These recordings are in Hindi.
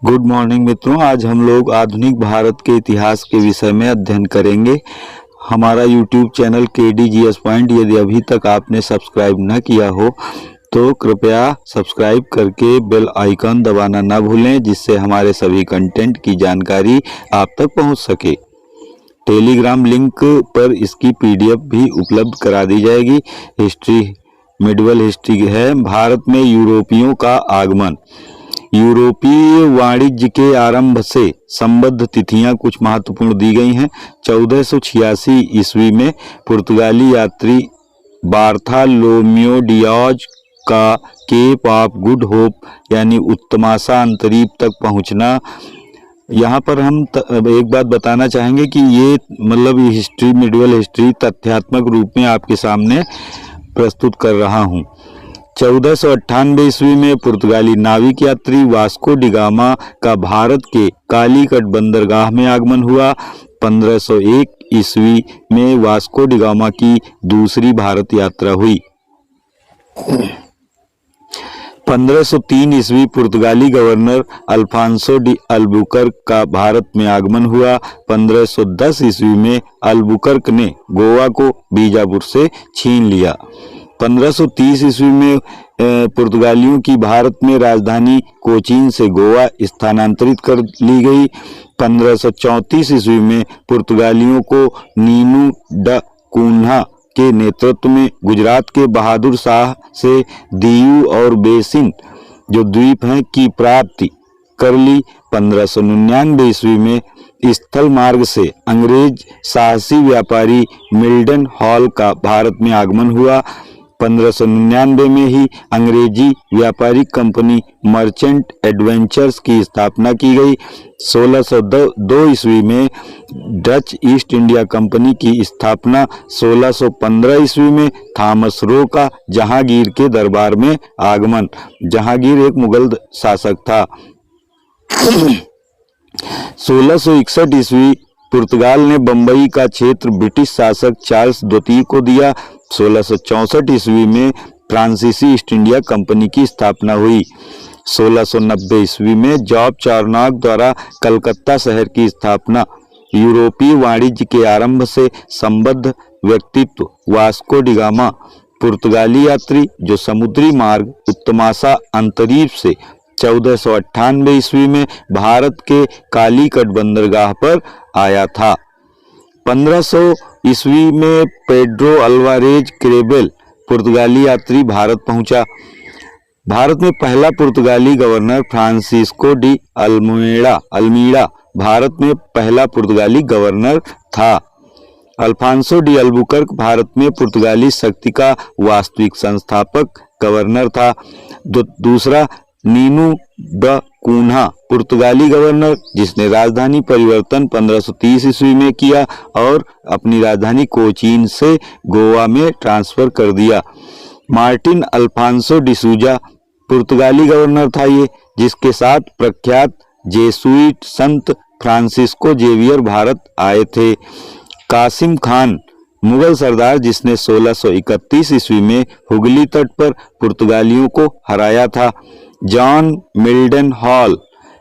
गुड मॉर्निंग मित्रों, आज हम लोग आधुनिक भारत के इतिहास के विषय में अध्ययन करेंगे। हमारा यूट्यूब चैनल KDGS पॉइंट यदि अभी तक आपने सब्सक्राइब न किया हो तो कृपया सब्सक्राइब करके बेल आइकन दबाना न भूलें, जिससे हमारे सभी कंटेंट की जानकारी आप तक पहुंच सके। टेलीग्राम लिंक पर इसकी PDF भी उपलब्ध करा दी जाएगी। हिस्ट्री मिडवल हिस्ट्री है। भारत में यूरोपियों का आगमन। यूरोपीय वाणिज्य के आरंभ से संबद्ध तिथियां कुछ महत्वपूर्ण दी गई हैं। 1486 ईस्वी में पुर्तगाली यात्री बार्थोलोम्यू डियाज का केप ऑफ गुड होप यानी उत्तमासा अंतरीप तक पहुंचना। यहाँ पर हम एक बात बताना चाहेंगे कि ये हिस्ट्री मिडवल हिस्ट्री तथ्यात्मक रूप में आपके सामने प्रस्तुत कर रहा हूँ। 1498 ईस्वी में पुर्तगाली नाविक यात्री वास्को डिगामा का भारत के कालीकट बंदरगाह में आगमन हुआ। 1501 ईस्वी में वास्को डिगामा की दूसरी भारत यात्रा हुई। 1503 ईस्वी पुर्तगाली गवर्नर अल्फांसो डी अल्बुकर्क का भारत में आगमन हुआ। 1510 ईस्वी में अल्बुकर्क ने गोवा को बीजापुर से छीन लिया। 1530 ईस्वी में पुर्तगालियों की भारत में राजधानी कोचीन से गोवा स्थानांतरित कर ली गई। 1534 ईस्वी में पुर्तगालियों को नीनू ड कून्हा के नेतृत्व में गुजरात के बहादुर शाह से दीयू और बेसिन जो द्वीप हैं की प्राप्ति कर ली। 1599 ईस्वी में स्थल मार्ग से अंग्रेज साहसी व्यापारी मिल्डन हॉल का भारत में आगमन हुआ। 1599 में ही अंग्रेजी व्यापारिक कंपनी मर्चेंट एडवेंचर्स की स्थापना की गई। 1602 ईस्वी में डच ईस्ट इंडिया कंपनी की स्थापना। 1615 ईस्वी में थॉमस रो का जहांगीर के दरबार में आगमन। जहांगीर एक मुगल शासक था। 1661 ईस्वी पुर्तगाल ने बंबई का क्षेत्र ब्रिटिश शासक चार्ल्स द्वितीय को दिया। 1664 ईस्वी में फ्रांसीसी ईस्ट इंडिया कंपनी की स्थापना हुई। 1690 ईस्वी में जॉब चार्नॉक द्वारा कलकत्ता शहर की स्थापना। यूरोपीय वाणिज्य के आरंभ से संबद्ध व्यक्तित्व वास्को डिगामा पुर्तगाली यात्री जो समुद्री मार्ग उत्तमासा अंतरीप से 1498 ईस्वी में भारत के कालीकट बंदरगाह पर आया था। 1500 ईस्वी में पेड्रो अल्वारेज क्रेबेल पुर्तगाली यात्री भारत पहुंचा। भारत में पहला पुर्तगाली गवर्नर फ्रांसिस्को डी अल्मीड़ा भारत में पहला पुर्तगाली गवर्नर था। अल्फांसो डी अल्बुकर्क भारत में पुर्तगाली शक्ति का वास्तविक संस्थापक गवर्नर था। दूसरा नीनू ड कून्हा पुर्तगाली गवर्नर जिसने राजधानी परिवर्तन 1530 ईस्वी में किया और अपनी राजधानी कोचीन से गोवा में ट्रांसफर कर दिया। मार्टिन अल्फांसो डिसूजा पुर्तगाली गवर्नर था ये, जिसके साथ प्रख्यात जेसुइट संत फ्रांसिस्को जेवियर भारत आए थे। कासिम खान मुगल सरदार जिसने 1631 ईस्वी में हुगली तट पर पुर्तगालियों को हराया था। जॉन मिल्डन हॉल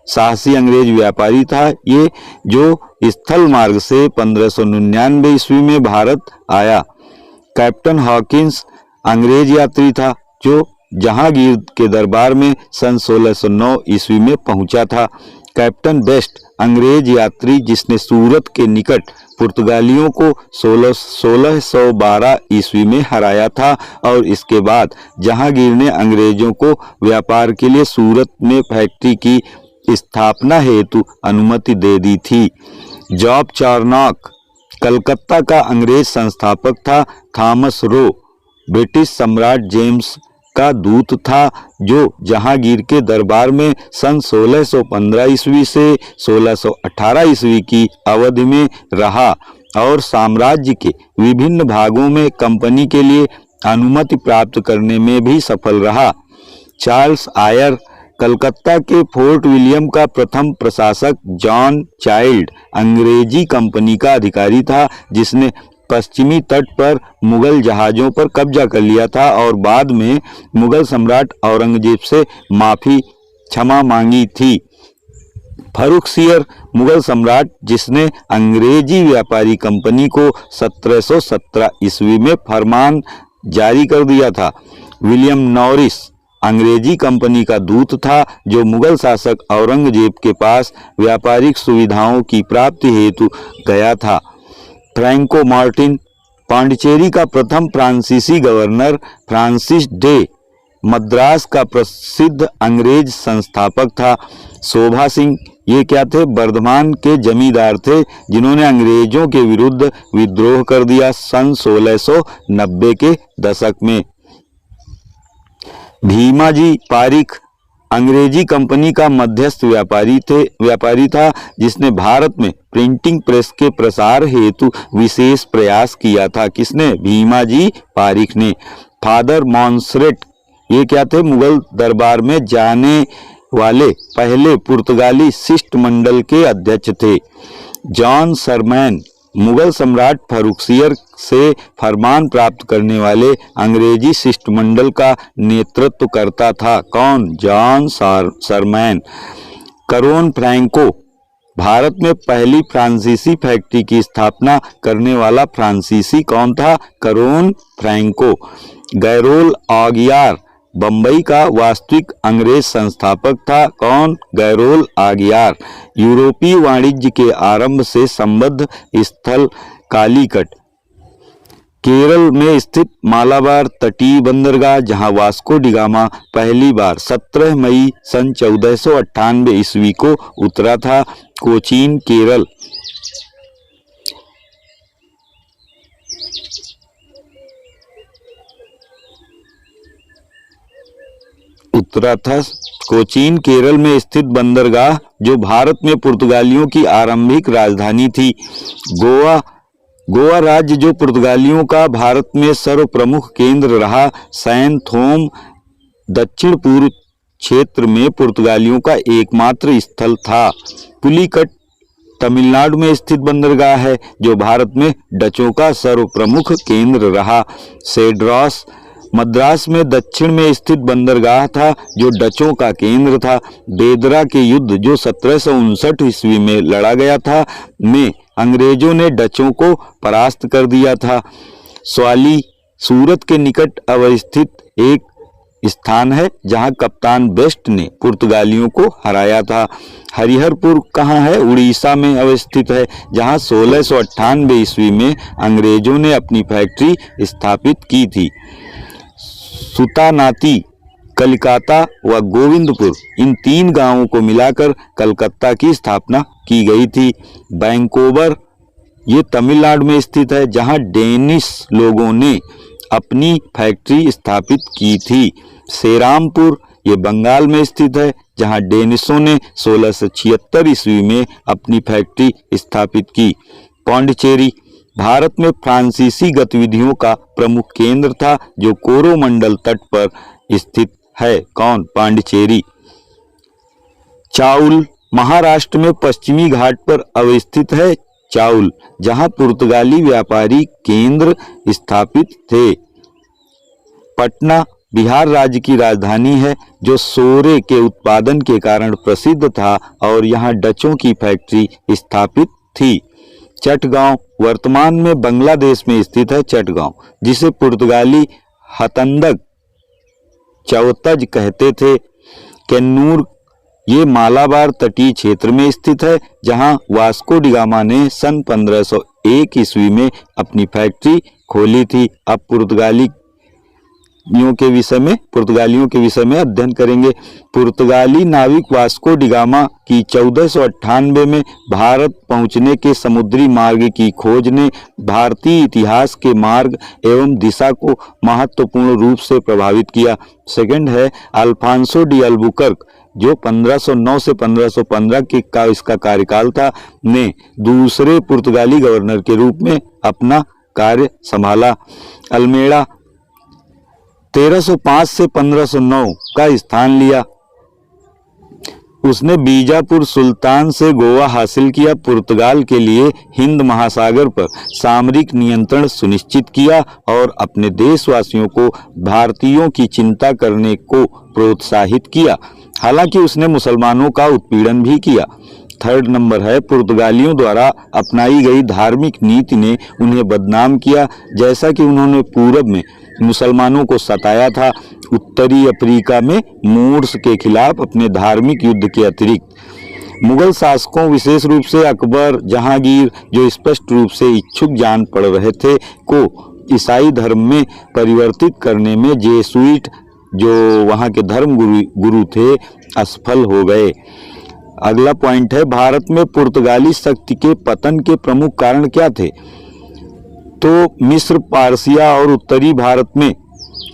साहसी अंग्रेज व्यापारी था ये, जो स्थल मार्ग से 1599 ईस्वी में भारत आया। कैप्टन हॉकिंस अंग्रेज यात्री था जो जहांगीर के दरबार में सन 1609 ईस्वी में पहुंचा था। कैप्टन बेस्ट अंग्रेज यात्री जिसने सूरत के निकट पुर्तगालियों को 1612 ईस्वी में हराया था और इसके बाद जहांगीर ने अंग्रेजों को व्यापार के लिए सूरत में फैक्ट्री की स्थापना हेतु अनुमति दे दी थी। जॉब चार्नॉक कलकत्ता का अंग्रेज संस्थापक था। थॉमस रो ब्रिटिश सम्राट जेम्स का दूत था जो जहांगीर के दरबार में सन 1615 ईस्वी से 1618 ईस्वी की अवधि में रहा और साम्राज्य के विभिन्न भागों में कंपनी के लिए अनुमति प्राप्त करने में भी सफल रहा। चार्ल्स आयर कलकत्ता के फोर्ट विलियम का प्रथम प्रशासक। जॉन चाइल्ड अंग्रेजी कंपनी का अधिकारी था जिसने पश्चिमी तट पर मुगल जहाजों पर कब्जा कर लिया था और बाद में मुगल सम्राट औरंगजेब से क्षमा मांगी थी। फर्रुखसियर मुगल सम्राट जिसने अंग्रेजी व्यापारी कंपनी को 1717 ईस्वी में फरमान जारी कर दिया था। विलियम नॉरिस अंग्रेजी कंपनी का दूत था जो मुगल शासक औरंगजेब के पास व्यापारिक सुविधाओं की प्राप्ति हेतु गया था। फ्रैंको मार्टिन पांडिचेरी का प्रथम फ्रांसीसी गवर्नर। फ्रांसिस डे मद्रास का प्रसिद्ध अंग्रेज संस्थापक था। शोभा सिंह ये क्या थे? बर्धमान के जमींदार थे जिन्होंने अंग्रेजों के विरुद्ध विद्रोह कर दिया सन 1690 के दशक में। भीमाजी पारिख अंग्रेजी कंपनी का मध्यस्थ व्यापारी था जिसने भारत में प्रिंटिंग प्रेस के प्रसार हेतु विशेष प्रयास किया था। किसने? भीमाजी पारिख ने। फादर मॉन्सरेट ये क्या थे? मुगल दरबार में जाने वाले पहले पुर्तगाली शिष्टमंडल के अध्यक्ष थे। जॉन सरमैन मुगल सम्राट फर्रुखसियर से फरमान प्राप्त करने वाले अंग्रेजी शिष्टमंडल का नेतृत्व करता था। कौन? जॉन सरमैन। करोन फ्रैंको भारत में पहली फ्रांसीसी फैक्ट्री की स्थापना करने वाला फ्रांसीसी कौन था? करोन फ्रैंको। गैरोल ऑगियार बम्बई का वास्तविक अंग्रेज संस्थापक था। कौन? गैरोल ऑगियार। यूरोपीय वाणिज्य के आरंभ से संबद्ध स्थल कालीकट केरल में स्थित मालाबार तटीय बंदरगाह जहां वास्को डिगामा पहली बार 17 मई सन 1498 ईस्वी को उतरा था। कोचीन केरल उतरा था। कोचीन केरल में स्थित बंदरगाह जो भारत में पुर्तगालियों की आरंभिक राजधानी थी। गोवा राज्य जो पुर्तगालियों का भारत में सर्वप्रमुख केंद्र रहा। सैन थोम दक्षिण पूर्व क्षेत्र में पुर्तगालियों का एकमात्र स्थल था। पुलिकट तमिलनाडु में स्थित बंदरगाह है जो भारत में डचों का सर्वप्रमुख केंद्र रहा। सेड्रास मद्रास में दक्षिण में स्थित बंदरगाह था जो डचों का केंद्र था। बेदरा के युद्ध जो 1759 ईस्वी में लड़ा गया था में अंग्रेजों ने डचों को परास्त कर दिया था। स्वाली सूरत के निकट अवस्थित एक स्थान है जहां कप्तान बेस्ट ने पुर्तगालियों को हराया था। हरिहरपुर कहाँ है? उड़ीसा में अवस्थित है जहां 1698 ईस्वी में अंग्रेजों ने अपनी फैक्ट्री स्थापित की थी। सुतानाती कलिकाता व गोविंदपुर इन 3 गांवों को मिलाकर कलकत्ता की स्थापना की गई थी। वैंकोवर ये तमिलनाडु में स्थित है जहां डेनिश लोगों ने अपनी फैक्ट्री स्थापित की थी। सेरामपुर ये बंगाल में स्थित है जहां डेनिशों ने 1676 ईस्वी में अपनी फैक्ट्री स्थापित की। पांडिचेरी भारत में फ्रांसीसी गतिविधियों का प्रमुख केंद्र था जो कोरोमंडल तट पर स्थित है। कौन? पांडिचेरी। चाउल महाराष्ट्र में पश्चिमी घाट पर अवस्थित है। चाउल जहां पुर्तगाली व्यापारी केंद्र स्थापित थे। पटना बिहार राज्य की राजधानी है जो सोरे के उत्पादन के कारण प्रसिद्ध था और यहां डचों की फैक्ट्री स्थापित थी। चटगांव वर्तमान में बांग्लादेश में स्थित है। चटगांव जिसे पुर्तगाली हतंदक चौतज कहते थे। केन्नूर ये मालाबार तटीय क्षेत्र में स्थित है जहां वास्को डिगामा ने सन 1501 ईस्वी में अपनी फैक्ट्री खोली थी। अब पुर्तगालियों के विषय में अध्ययन करेंगे। पुर्तगाली नाविक वास्को डिगामा की 1498 में भारत पहुंचने के समुद्री मार्ग की खोज ने भारतीय इतिहास के मार्ग एवं दिशा को महत्वपूर्ण रूप से प्रभावित किया। सेकंड है अल्फांसो डी अल्बुकर्क जो 1509 से 1515 का इसका कार्यकाल था, ने दूसरे पुर्तगाली गवर्नर के रूप में अपना कार्य संभाला। अल्मेड़ा 1305 से 1509 का स्थान लिया। उसने बीजापुर सुल्तान से गोवा हासिल किया। पुर्तगाल के लिए हिंद महासागर पर सामरिक नियंत्रण सुनिश्चित किया और अपने देशवासियों को भारतीयों की चिंता करने को प्रोत्साहित किया। हालांकि उसने मुसलमानों का उत्पीड़न भी किया। थर्ड नंबर है, पुर्तगालियों द्वारा अपनाई गई धार्मिक नीति ने उन्हें बदनाम किया। जैसा कि उन्होंने पूरब में मुसलमानों को सताया था, उत्तरी अफ्रीका में मूर्स के खिलाफ अपने धार्मिक युद्ध के अतिरिक्त मुगल शासकों, विशेष रूप से अकबर, जहांगीर, जो स्पष्ट रूप से इच्छुक जान पड़ रहे थे, को ईसाई धर्म में परिवर्तित करने में जेसुइट, जो वहाँ के धर्म गुरु थे, असफल हो गए। अगला पॉइंट है, भारत में पुर्तगाली शक्ति के पतन के प्रमुख कारण क्या थे? तो मिस्र, पारसिया और उत्तरी भारत में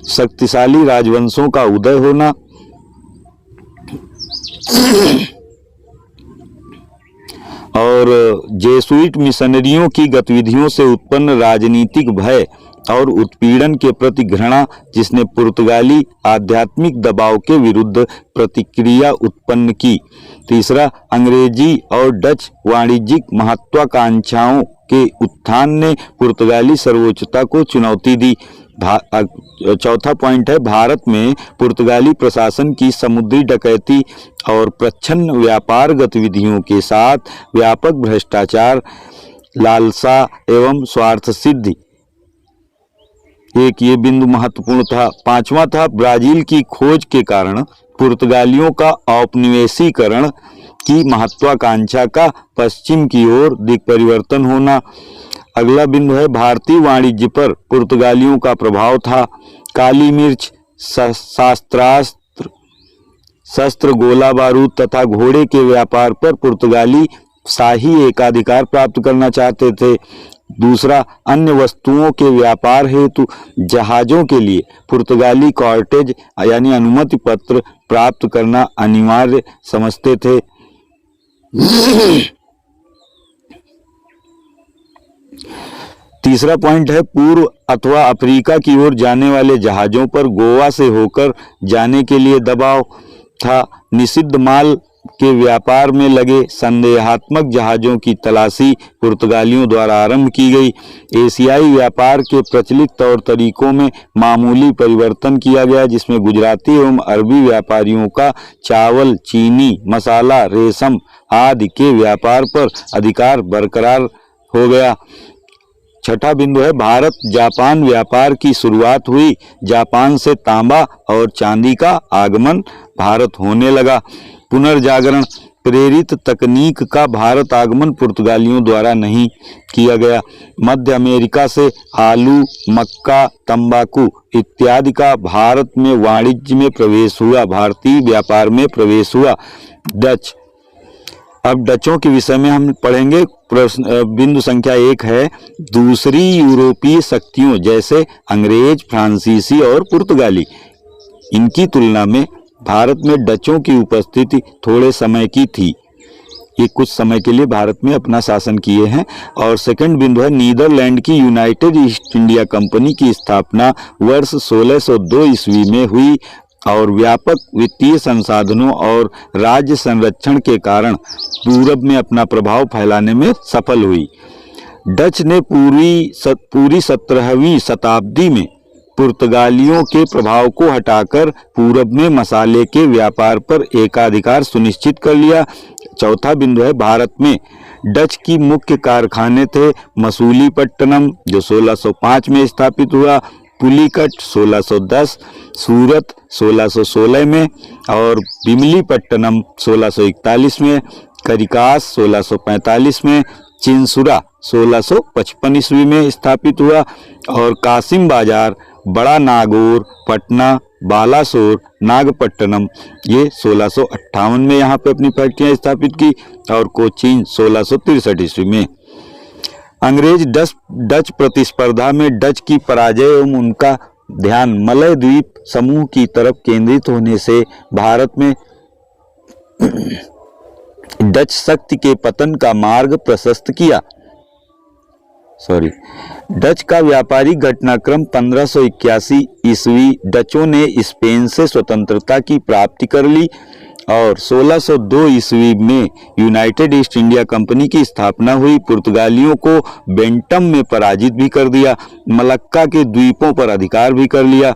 शक्तिशाली राजवंशों का उदय होना, और जेसुइट मिशनरियों की गतिविधियों से उत्पन्न राजनीतिक भय और उत्पीड़न के प्रति घृणा, जिसने पुर्तगाली आध्यात्मिक दबाव के विरुद्ध प्रतिक्रिया उत्पन्न की। तीसरा, अंग्रेजी और डच वाणिज्यिक महत्वाकांक्षाओं के उत्थान ने पुर्तगाली सर्वोच्चता को चुनौती दी। चौथा पॉइंट है, भारत में पुर्तगाली प्रशासन की समुद्री डकैती और प्रच्छन्न व्यापार गतिविधियों के साथ व्यापक भ्रष्टाचार, लालसा एवं स्वार्थ सिद्धि, एक ये बिंदु महत्वपूर्ण था। पांचवा था, ब्राजील की खोज के कारण पुर्तगालियों का औपनिवेशीकरण की महत्वाकांक्षा का पश्चिम की ओर दिक् परिवर्तन होना। अगला बिंदु है, भारतीय वाणिज्य पर पुर्तगालियों का प्रभाव था। काली मिर्च, शस्त्र, गोला बारूद तथा घोड़े के व्यापार पर पुर्तगाली शाही एकाधिकार प्राप्त करना चाहते थे। दूसरा, अन्य वस्तुओं के व्यापार हेतु जहाजों के लिए पुर्तगाली कॉर्टेज यानी अनुमति पत्र प्राप्त करना अनिवार्य समझते थे। तीसरा पॉइंट है, पूर्व अथवा अफ्रीका की ओर जाने वाले जहाजों पर गोवा से होकर जाने के लिए दबाव था। निषिद्ध माल के व्यापार में लगे संदेहात्मक जहाजों की तलाशी पुर्तगालियों द्वारा आरंभ की गई। एशियाई व्यापार के प्रचलित तौर तरीकों में मामूली परिवर्तन किया गया, जिसमें गुजराती एवं अरबी व्यापारियों का चावल, चीनी, मसाला, रेशम आदि के व्यापार पर अधिकार बरकरार हो गया। छठा बिंदु है, भारत जापान व्यापार की शुरुआत हुई। जापान से तांबा और चांदी का आगमन भारत होने लगा। पुनर्जागरण प्रेरित तकनीक का भारत आगमन पुर्तगालियों द्वारा नहीं किया गया। मध्य अमेरिका से आलू, मक्का, तंबाकू इत्यादि का भारत में वाणिज्य में प्रवेश हुआ, भारतीय व्यापार में प्रवेश हुआ। डच, अब डचों के विषय में हम पढ़ेंगे। प्रश्न बिंदु संख्या 1 है, दूसरी यूरोपीय शक्तियों जैसे अंग्रेज, फ्रांसीसी और पुर्तगाली, इनकी तुलना में भारत में डचों की उपस्थिति थोड़े समय की थी। ये कुछ समय के लिए भारत में अपना शासन किए हैं। और सेकंड बिंदु है, नीदरलैंड की यूनाइटेड ईस्ट इंडिया कंपनी की स्थापना वर्ष 1602 ईस्वी में हुई और व्यापक वित्तीय संसाधनों और राज्य संरक्षण के कारण पूरब में अपना प्रभाव फैलाने में सफल हुई। डच ने पूरी 17वीं शताब्दी में पुर्तगालियों के प्रभाव को हटाकर पूरब में मसाले के व्यापार पर एकाधिकार सुनिश्चित कर लिया। चौथा बिंदु है, भारत में डच की मुख्य कारखाने थे मसूलीपट्टनम जो 1605 में स्थापित हुआ, पुलिकट 1610, सूरत 1616 में और बिमलीपट्टनम 1641 में, करिकास 1645 में, चिंसुरा 1655 ईस्वी में स्थापित हुआ और कासिम बाजार, बड़ा नागौर, पटना, बालासोर, नागपट्टनम ये 1658 में यहाँ पे अपनी फैक्ट्रियाँ स्थापित की और कोचीन 1663 ईस्वी में। अंग्रेज डच प्रतिस्पर्धा में डच की पराजय एवं उनका ध्यान मलय द्वीप समूह की तरफ केंद्रित होने से भारत में डच शक्ति के पतन का मार्ग प्रशस्त किया। डच का व्यापारिक घटनाक्रम 1581 ईस्वी डचों ने स्पेन से स्वतंत्रता की प्राप्ति कर ली और 1602 ईस्वी में यूनाइटेड ईस्ट इंडिया कंपनी की स्थापना हुई। पुर्तगालियों को बेंटम में पराजित भी कर दिया, मलक्का के द्वीपों पर अधिकार भी कर लिया।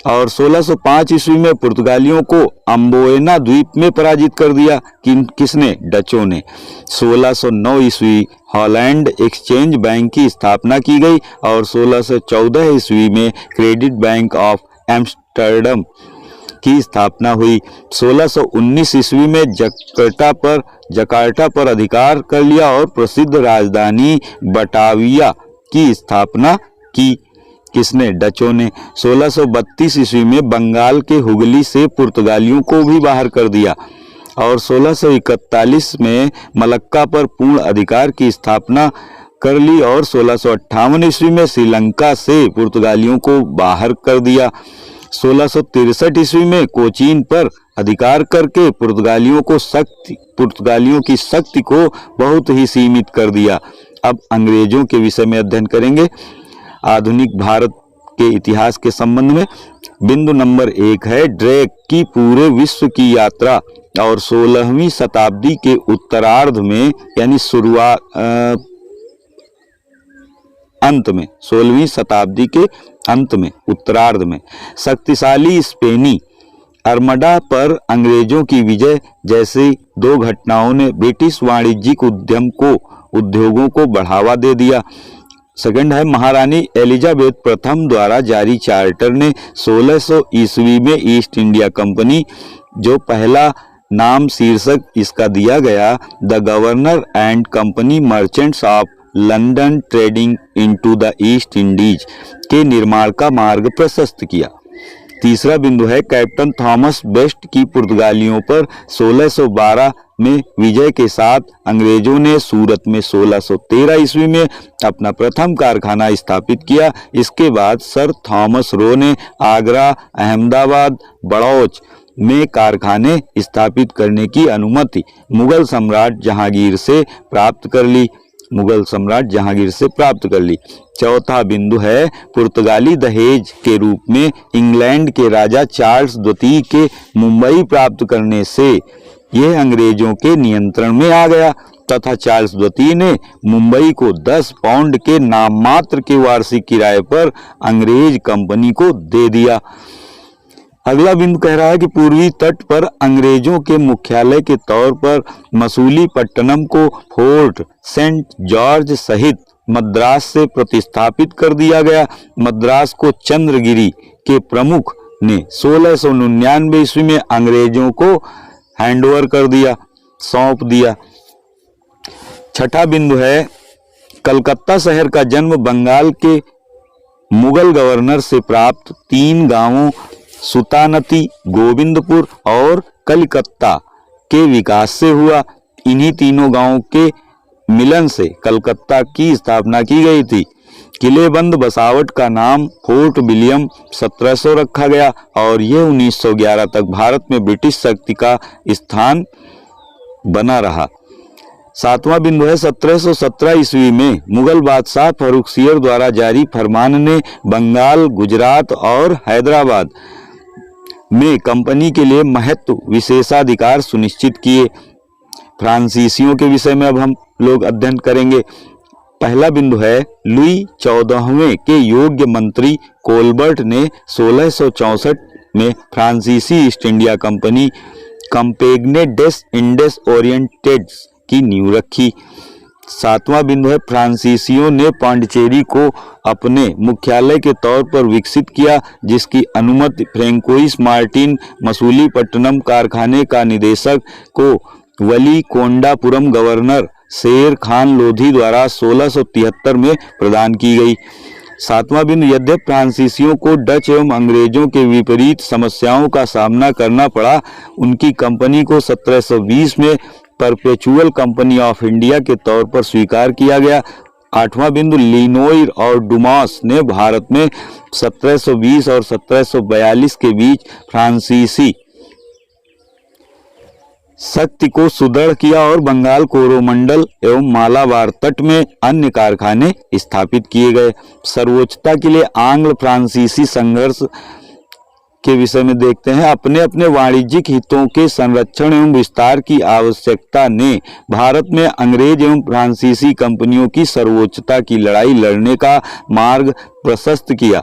और 1605 ईस्वी में पुर्तगालियों को अम्बोयना द्वीप में पराजित कर दिया। किसने? डचों ने। 1609 ईस्वी हॉलैंड एक्सचेंज बैंक की स्थापना की गई और 1614 ईस्वी में क्रेडिट बैंक ऑफ एम्स्टर्डम की स्थापना हुई। 1619 ईस्वी में जकार्ता पर अधिकार कर लिया और प्रसिद्ध राजधानी बटाविया की स्थापना की। किसने? डचों ने। 1632 ईस्वी में बंगाल के हुगली से पुर्तगालियों को भी बाहर कर दिया और 1641 में मलक्का पर पूर्ण अधिकार की स्थापना कर ली और 1658 ईस्वी में श्रीलंका से पुर्तगालियों को बाहर कर दिया। 1663 ईस्वी में कोचीन पर अधिकार करके पुर्तगालियों की शक्ति को बहुत ही सीमित कर दिया। अब अंग्रेजों के विषय में अध्ययन करेंगे आधुनिक भारत के इतिहास के संबंध में। बिंदु नंबर 1 है ड्रेक की पूरे विश्व की यात्रा और 16वीं शताब्दी के उत्तरार्ध में यानी अंत में 16वीं शताब्दी के अंत में उत्तरार्ध में शक्तिशाली स्पेनी आर्मडा पर अंग्रेजों की विजय जैसी दो घटनाओं ने ब्रिटिश वाणिज्यिक उद्योगों को बढ़ावा दे दिया। सेकंड है महारानी एलिजाबेथ प्रथम द्वारा जारी चार्टर ने 1600 ईस्वी में ईस्ट इंडिया कंपनी, जो पहला नाम शीर्षक इसका दिया गया the governor and company merchants of London trading into the east Indies के निर्माण का मार्ग प्रशस्त किया। तीसरा बिंदु है कैप्टन थॉमस बेस्ट की पुर्तगालियों पर 1612 में विजय के साथ अंग्रेजों ने सूरत में 1613 ईस्वी में अपना प्रथम कारखाना स्थापित किया। इसके बाद सर थॉमस रो ने आगरा, अहमदाबाद, बड़ौच में कारखाने स्थापित करने की अनुमति मुगल सम्राट जहांगीर से प्राप्त कर ली। चौथा बिंदु है पुर्तगाली दहेज के रूप में इंग्लैंड के राजा चार्ल्स द्वितीय के मुंबई प्राप्त करने से यह अंग्रेजों के नियंत्रण में आ गया तथा चार्ल्स द्वितीय ने मुंबई को 10 पाउंड के नाम मात्र के वार्षिक किराए पर अंग्रेज कंपनी को दे दिया। अगला बिंदु कह रहा है कि पूर्वी तट पर अंग्रेजों के मुख्यालय के तौर पर मसूलीपट्टनम को फोर्ट सेंट जॉर्ज सहित मद्रास से प्रतिस्थापित कर दिया गया। मद्रास को चंद्रगिरी के प्रमुख ने 1699 ईस्वी में अंग्रेजों को हैंडओवर कर दिया, सौंप दिया। छठा बिंदु है कलकत्ता शहर का जन्म बंगाल के मुगल गवर्नर से प्राप्त 3 गांवों सुतानती, गोविंदपुर और कलकत्ता के विकास से हुआ। इन्हीं तीनों गांवों के मिलन से कलकत्ता की स्थापना की गई थी। किलेबंद बसावट का नाम फोर्ट विलियम 1700 रखा गया और यह 1911 तक भारत में ब्रिटिश शक्ति का स्थान बना रहा। सातवां बिंदु है 1717 ईस्वी में मुगल बादशाह फर्रुखसियर द्वारा जारी फरमान ने बंगाल, गुजरात और हैदराबाद में कंपनी के लिए महत्व विशेषाधिकार सुनिश्चित किए। फ्रांसीसियों के विषय में अब हम लोग अध्ययन करेंगे। पहला बिंदु है लुई 14वें के योग्य मंत्री कोलबर्ट ने 1664 में फ्रांसीसी ईस्ट इंडिया कंपनी कंपेग्ने डेस इंडेस ओरिएंटेड्स की नींव रखी। सातवां बिंदु है फ्रांसीसियों ने पांडिचेरी को अपने मुख्यालय के तौर पर विकसित किया, जिसकी अनुमति फ्रैंकोइस मार्टिन मसूलीपट्टनम कारखाने का निदेशक को वलीकोंडापुरम गवर्नर शेर खान लोधी द्वारा 1673 में प्रदान की गई। सातवां बिंदु यद्यपि फ्रांसीसियों को डच एवं अंग्रेजों के विपरीत समस्याओं का सामना करना पड़ा, उनकी कंपनी को 1720 में परपेचुअल कंपनी ऑफ इंडिया के तौर पर स्वीकार किया गया। आठवां बिंदु लिनोइर और डुमास ने भारत में 1720 और 1742 के बीच फ्रांसीसी शक्ति को सुदृढ़ किया और बंगाल, कोरोमंडल एवं मालाबार तट में अन्य कारखाने स्थापित किए गए। सर्वोच्चता के लिए आंग्ल फ्रांसीसी संघर्ष के विषय में देखते हैं। अपने अपने वाणिज्यिक हितों के संरक्षण एवं विस्तार की आवश्यकता ने भारत में अंग्रेज एवं फ्रांसीसी कंपनियों की सर्वोच्चता की लड़ाई लड़ने का मार्ग प्रशस्त किया।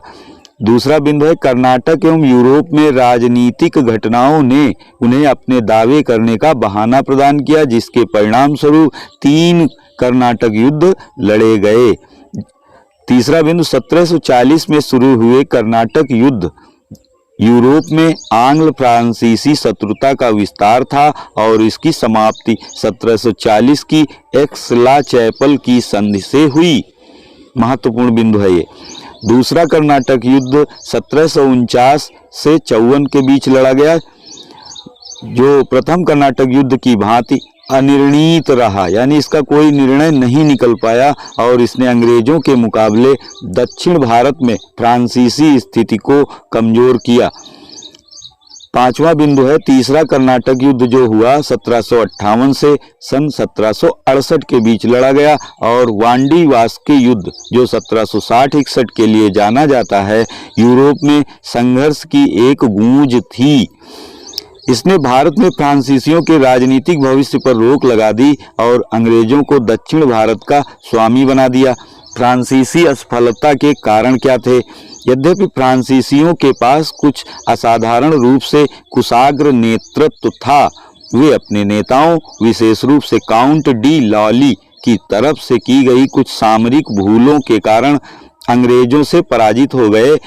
दूसरा बिंदु है कर्नाटक एवं यूरोप में राजनीतिक घटनाओं ने उन्हें अपने दावे करने का बहाना प्रदान किया, जिसके परिणाम स्वरूप 3 कर्नाटक युद्ध लड़े गए। तीसरा बिंदु 1740 में शुरू हुए कर्नाटक युद्ध यूरोप में आंग्ल फ्रांसीसी शत्रुता का विस्तार था और इसकी समाप्ति 1740 की एक्सला-चैपल की संधि से हुई। महत्वपूर्ण बिंदु है ये। दूसरा कर्नाटक युद्ध 1749 से 54 के बीच लड़ा गया, जो प्रथम कर्नाटक युद्ध की भांति अनिर्णीत रहा, यानी इसका कोई निर्णय नहीं निकल पाया और इसने अंग्रेजों के मुकाबले दक्षिण भारत में फ्रांसीसी स्थिति को कमजोर किया। पांचवा बिंदु है तीसरा कर्नाटक युद्ध जो हुआ 1758 से सन 1768 के बीच लड़ा गया और वांडी वास्के युद्ध जो 1760-61 के लिए जाना जाता है, यूरोप में संघर्ष की एक गूंज थी। इसने भारत में फ्रांसीसियों के राजनीतिक भविष्य पर रोक लगा दी और अंग्रेजों को दक्षिण भारत का स्वामी बना दिया। फ्रांसीसी असफलता के कारण क्या थे? यद्यपि फ्रांसीसियों के पास कुछ असाधारण रूप से कुशाग्र नेतृत्व था, वे अपने नेताओं, विशेष रूप से काउंट डी लॉली की तरफ से की गई कुछ सामरिक भूलों के कारण अंग्रेजों से पराजित हो गए।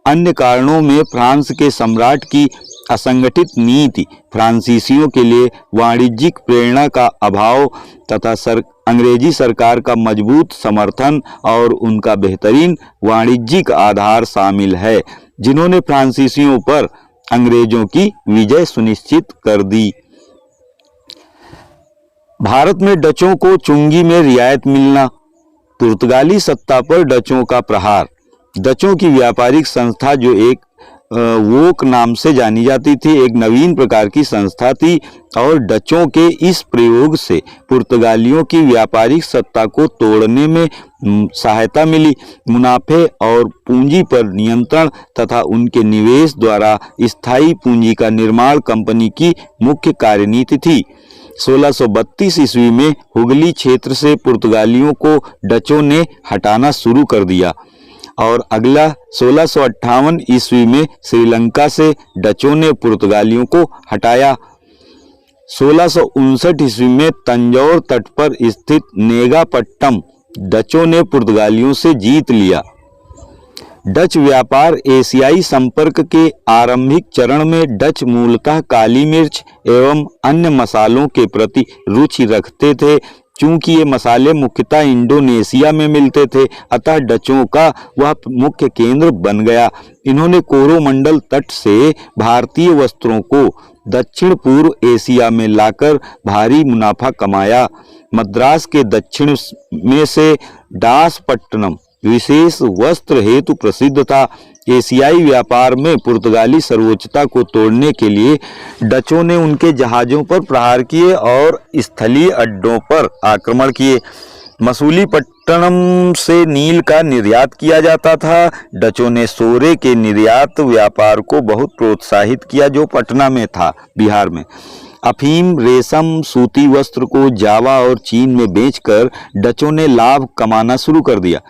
अन्य कारणों में फ्रांस के सम्राट की असंगठित नीति, फ्रांसीसियों के लिए वाणिज्यिक प्रेरणा का अभाव तथा अंग्रेजी सरकार का मजबूत समर्थन और उनका बेहतरीन वाणिज्यिक आधार शामिल है, जिन्होंने फ्रांसीसियों पर अंग्रेजों की विजय सुनिश्चित कर दी। भारत में डचों को चुंगी में रियायत मिलना, पुर्तगाली सत्ता पर डचों का प्रहार। डचों की व्यापारिक संस्था जो एक वोक नाम से जानी जाती थी, एक नवीन प्रकार की संस्था थी और डचों के इस प्रयोग से पुर्तगालियों की व्यापारिक सत्ता को तोड़ने में सहायता मिली। मुनाफे और पूंजी पर नियंत्रण तथा उनके निवेश द्वारा स्थायी पूंजी का निर्माण कंपनी की मुख्य कार्यनीति थी। 1632 ईस्वी में हुगली क्षेत्र से पुर्तगालियों को डचों ने हटाना शुरू कर दिया और अगला 1658 ईस्वी में श्रीलंका से डचों ने पुर्तगालियों को हटाया। 1659 ईस्वी में तंजौर तट पर स्थित नेगापट्टम डचों ने पुर्तगालियों से जीत लिया। डच व्यापार एशियाई संपर्क के आरंभिक चरण में डच मूलतः काली मिर्च एवं अन्य मसालों के प्रति रुचि रखते थे। चूंकि ये मसाले मुख्यतः इंडोनेशिया में मिलते थे, अतः डचों का वह मुख्य केंद्र बन गया। इन्होंने कोरोमंडल तट से भारतीय वस्त्रों को दक्षिण पूर्व एशिया में लाकर भारी मुनाफा कमाया। मद्रास के दक्षिण में से डासपट्टनम विशेष वस्त्र हेतु प्रसिद्ध था। एशियाई व्यापार में पुर्तगाली सर्वोच्चता को तोड़ने के लिए डचों ने उनके जहाज़ों पर प्रहार किए और स्थलीय अड्डों पर आक्रमण किए। मसूलीपट्टनम से नील का निर्यात किया जाता था। डचों ने सोरे के निर्यात व्यापार को बहुत प्रोत्साहित किया जो पटना में था, बिहार में। अफीम, रेशम, सूती वस्त्र को जावा और चीन में बेचकर डचों ने लाभ कमाना शुरू कर दिया।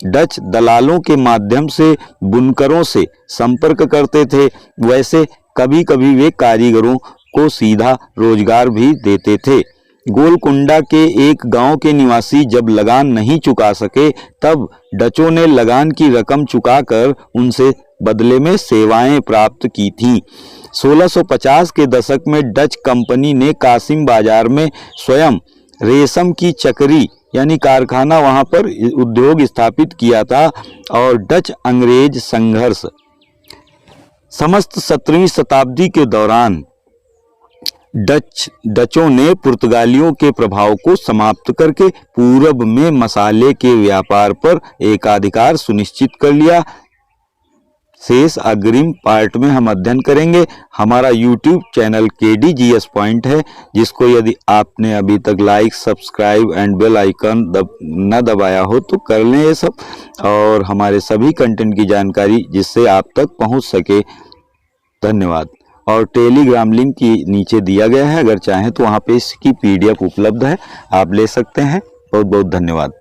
डच दलालों के माध्यम से बुनकरों से संपर्क करते थे। वैसे कभी कभी वे कारीगरों को सीधा रोजगार भी देते थे। गोलकुंडा के एक गांव के निवासी जब लगान नहीं चुका सके, तब डचों ने लगान की रकम चुकाकर उनसे बदले में सेवाएं प्राप्त की थीं। 1650 के दशक में डच कंपनी ने कासिम बाजार में स्वयं रेशम की चक्री यानी कारखाना वहां पर उद्योग स्थापित किया था और डच अंग्रेज संघर्ष समस्त 17वीं शताब्दी के दौरान डचों ने पुर्तगालियों के प्रभाव को समाप्त करके पूरब में मसाले के व्यापार पर एकाधिकार सुनिश्चित कर लिया। शेष अग्रिम पार्ट में हम अध्ययन करेंगे। हमारा YouTube चैनल KDGS पॉइंट है, जिसको यदि आपने अभी तक like, subscribe and bell icon न दबाया हो तो कर लें ये सब, और हमारे सभी कंटेंट की जानकारी जिससे आप तक पहुंच सके। धन्यवाद। और टेलीग्राम लिंक की नीचे दिया गया है, अगर चाहें तो वहाँ पे इसकी PDF उपलब्ध है, आप ले सकते हैं। बहुत बहुत धन्यवाद।